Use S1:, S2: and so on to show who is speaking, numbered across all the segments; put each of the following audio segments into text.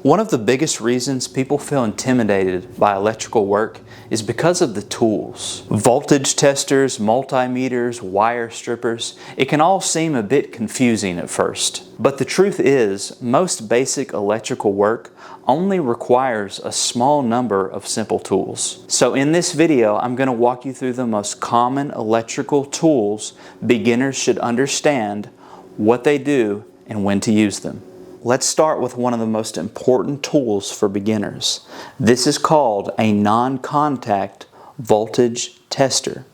S1: One of the biggest reasons people feel intimidated by electrical work is because of the tools. Voltage testers, multimeters, wire strippers, it can all seem a bit confusing at first. But the truth is, most basic electrical work only requires a small number of simple tools. So in this video, I'm going to walk you through the most common electrical tools beginners should understand, what they do, and when to use them. Let's start with one of the most important tools for beginners. This is called a non-contact voltage tester.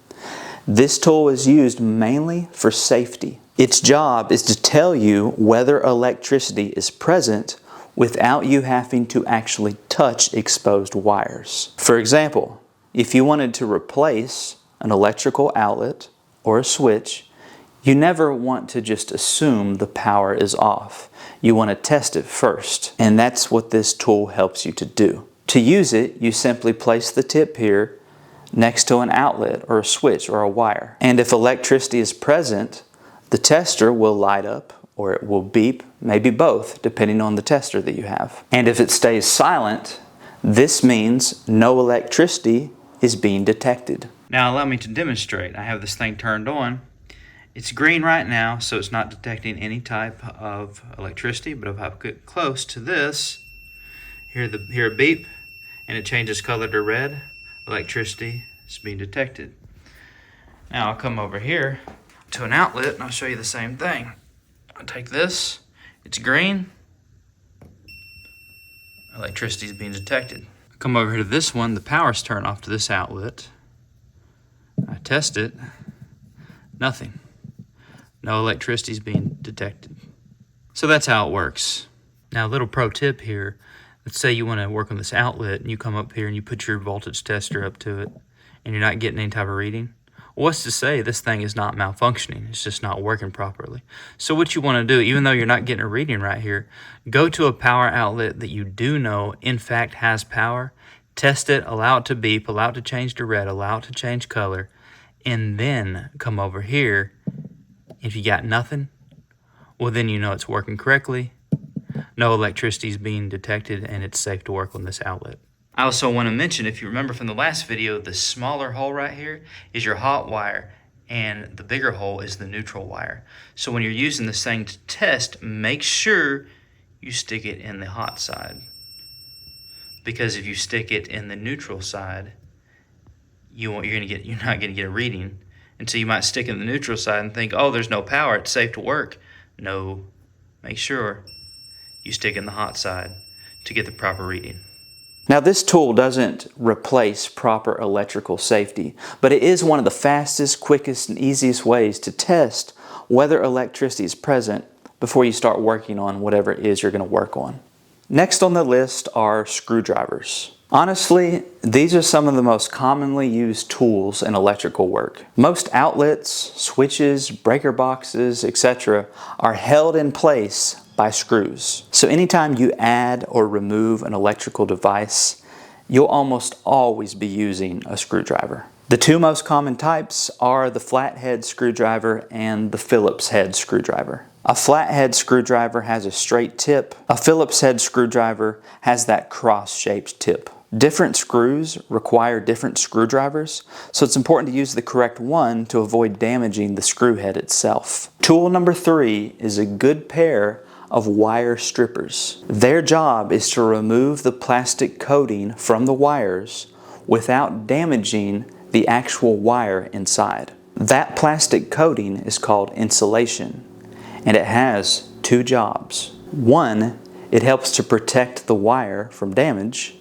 S1: This tool is used mainly for safety. Its job is to tell you whether electricity is present without you having to actually touch exposed wires. For example, if you wanted to replace an electrical outlet or a switch, you never want to just assume the power is off. You want to test it first, and that's what this tool helps you to do. To use it, you simply place the tip here next to an outlet or a switch or a wire. And if electricity is present, the tester will light up or it will beep, maybe both, depending on the tester that you have. And if it stays silent, this means no electricity is being detected.
S2: Now allow me to demonstrate. I have this thing turned on. It's green right now, so it's not detecting any type of electricity, but if I get close to this, hear a beep, and it changes color to red, electricity is being detected. Now I'll come over here to an outlet and I'll show you the same thing. I'll take this, it's green, electricity is being detected. I come over here to this one, the power's turned off to this outlet. I test it, nothing. No electricity is being detected. So that's how it works. Now a little pro tip here. Let's say you want to work on this outlet and you come up here and you put your voltage tester up to it and you're not getting any type of reading. Well, what's to say this thing is not malfunctioning? It's just not working properly. So what you want to do, even though you're not getting a reading right here, go to a power outlet that you do know in fact has power, test it, allow it to beep, allow it to change to red, allow it to change color, and then come over here. If you got nothing, well then you know it's working correctly, no electricity is being detected, and it's safe to work on this outlet. I also want to mention, if you remember from the last video, the smaller hole right here is your hot wire, and the bigger hole is the neutral wire. So when you're using this thing to test, make sure you stick it in the hot side. Because if you stick it in the neutral side, you're not going to get a reading. And so you might stick in the neutral side and think, oh, there's no power, it's safe to work. No, make sure you stick in the hot side to get the proper reading.
S1: Now this tool doesn't replace proper electrical safety, but it is one of the fastest, quickest, and easiest ways to test whether electricity is present before you start working on whatever it is you're going to work on. Next on the list are screwdrivers. Honestly, these are some of the most commonly used tools in electrical work. Most outlets, switches, breaker boxes, etc. are held in place by screws. So anytime you add or remove an electrical device, you'll almost always be using a screwdriver. The two most common types are the flathead screwdriver and the Phillips head screwdriver. A flathead screwdriver has a straight tip. A Phillips head screwdriver has that cross-shaped tip. Different screws require different screwdrivers, so it's important to use the correct one to avoid damaging the screw head itself. Tool number 3 is a good pair of wire strippers. Their job is to remove the plastic coating from the wires without damaging the actual wire inside. That plastic coating is called insulation, and it has two jobs. One, it helps to protect the wire from damage,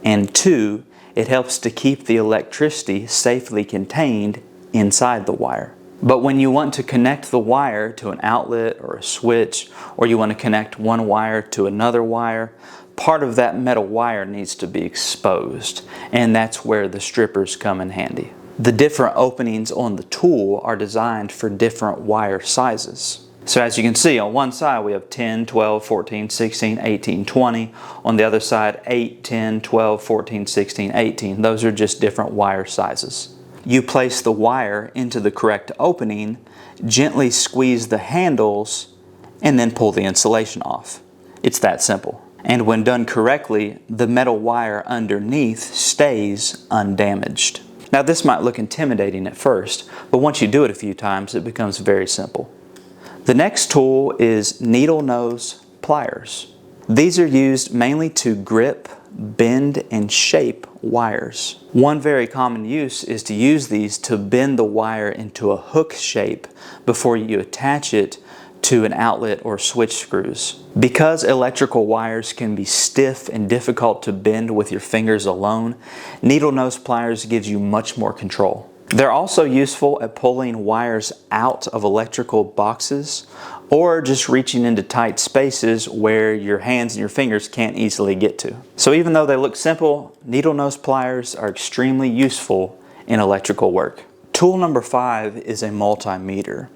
S1: and 2, it helps to keep the electricity safely contained inside the wire. But when you want to connect the wire to an outlet or a switch, or you want to connect one wire to another wire, part of that metal wire needs to be exposed, and that's where the strippers come in handy. The different openings on the tool are designed for different wire sizes. So as you can see, on one side we have 10, 12, 14, 16, 18, 20. On the other side, 8, 10, 12, 14, 16, 18. Those are just different wire sizes. You place the wire into the correct opening, gently squeeze the handles, and then pull the insulation off. It's that simple. And when done correctly, the metal wire underneath stays undamaged. Now this might look intimidating at first, but once you do it a few times, it becomes very simple. The next tool is needle nose pliers. These are used mainly to grip, bend, and shape wires. One very common use is to use these to bend the wire into a hook shape before you attach it to an outlet or switch screws. Because electrical wires can be stiff and difficult to bend with your fingers alone, needle nose pliers gives you much more control. They're also useful at pulling wires out of electrical boxes or just reaching into tight spaces where your hands and your fingers can't easily get to. So even though they look simple, needle nose pliers are extremely useful in electrical work. Tool number 5 is a multimeter.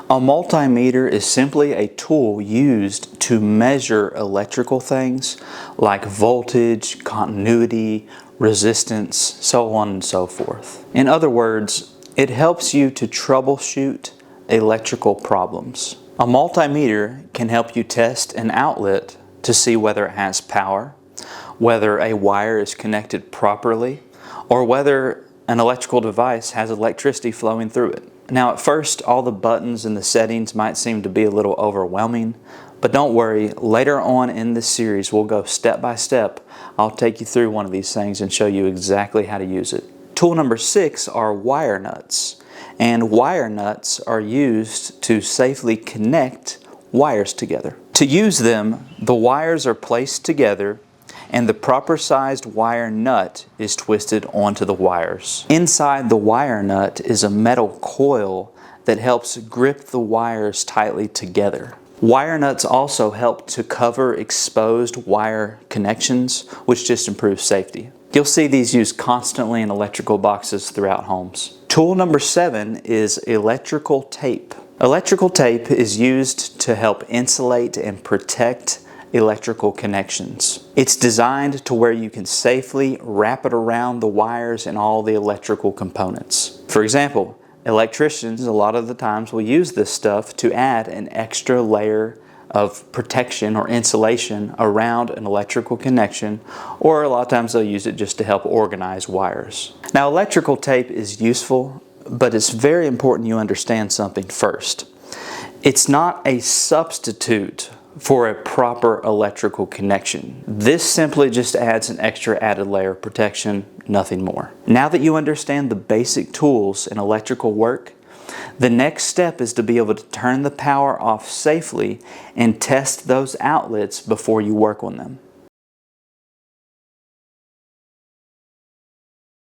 S1: A multimeter is simply a tool used to measure electrical things like voltage, continuity, resistance, so on and so forth. In other words, it helps you to troubleshoot electrical problems. A multimeter can help you test an outlet to see whether it has power, whether a wire is connected properly, or whether an electrical device has electricity flowing through it. Now at first, all the buttons and the settings might seem to be a little overwhelming, but don't worry, later on in this series we'll go step by step. I'll take you through one of these things and show you exactly how to use it. Tool number 6 are wire nuts. And wire nuts are used to safely connect wires together. To use them, the wires are placed together and the proper sized wire nut is twisted onto the wires. Inside the wire nut is a metal coil that helps grip the wires tightly together. Wire nuts also help to cover exposed wire connections, which just improves safety. You'll see these used constantly in electrical boxes throughout homes. Tool number 7 is electrical tape. Electrical tape is used to help insulate and protect electrical connections. It's designed to where you can safely wrap it around the wires and all the electrical components. For example, electricians a lot of the times will use this stuff to add an extra layer of protection or insulation around an electrical connection, or a lot of times they'll use it just to help organize wires. Now electrical tape is useful, but it's very important you understand something first. It's not a substitute for a proper electrical connection. This simply just adds an extra added layer of protection, nothing more. Now that you understand the basic tools in electrical work, the next step is to be able to turn the power off safely and test those outlets before you work on them.